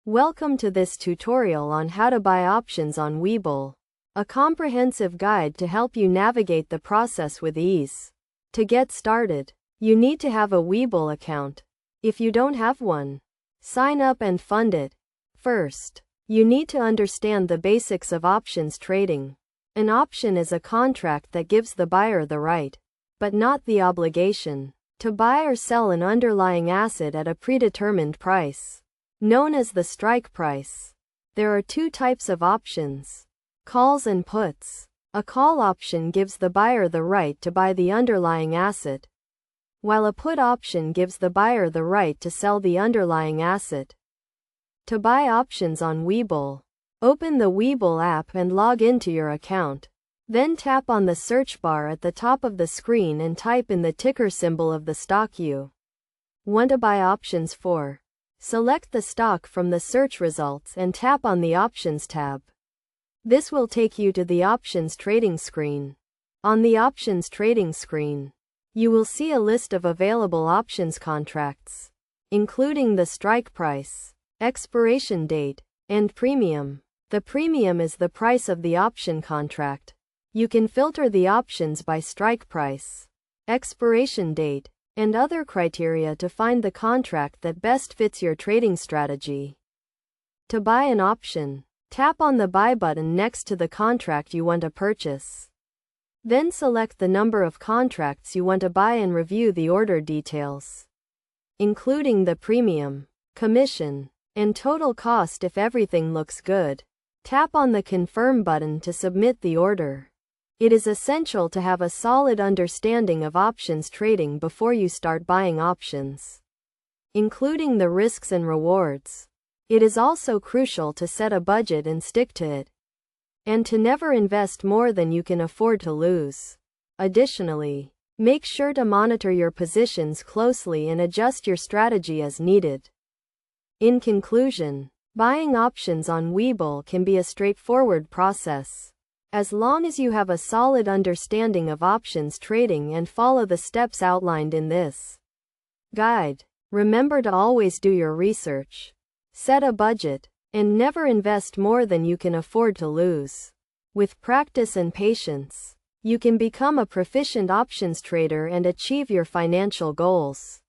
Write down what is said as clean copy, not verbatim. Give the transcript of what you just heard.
Welcome to this tutorial on how to buy options on Webull, a comprehensive guide to help you navigate the process with ease. To get started, you need to have a Webull account. If you don't have one, sign up and fund it. First, you need to understand the basics of options trading. An option is a contract that gives the buyer the right, but not the obligation, to buy or sell an underlying asset at a predetermined price, known as the strike price. There are two types of options: calls and puts. A call option gives the buyer the right to buy the underlying asset, while a put option gives the buyer the right to sell the underlying asset. To buy options on Webull, open the Webull app and log into your account. Then tap on the search bar at the top of the screen and type in the ticker symbol of the stock you want to buy options for. Select the stock from the search results and tap on the Options tab. This will take you to the Options Trading screen. On the Options Trading screen, you will see a list of available options contracts, including the strike price, expiration date, and premium. The premium is the price of the option contract. You can filter the options by strike price, expiration date, and other criteria to find the contract that best fits your trading strategy. To buy an option, tap on the Buy button next to the contract you want to purchase. Then select the number of contracts you want to buy and review the order details, including the premium, commission, and total cost. If everything looks good, tap on the Confirm button to submit the order. It is essential to have a solid understanding of options trading before you start buying options, including the risks and rewards. It is also crucial to set a budget and stick to it, and to never invest more than you can afford to lose. Additionally, make sure to monitor your positions closely and adjust your strategy as needed. In conclusion, buying options on Webull can be a straightforward process, as long as you have a solid understanding of options trading and follow the steps outlined in this guide. Remember to always do your research, set a budget, and never invest more than you can afford to lose. With practice and patience, you can become a proficient options trader and achieve your financial goals.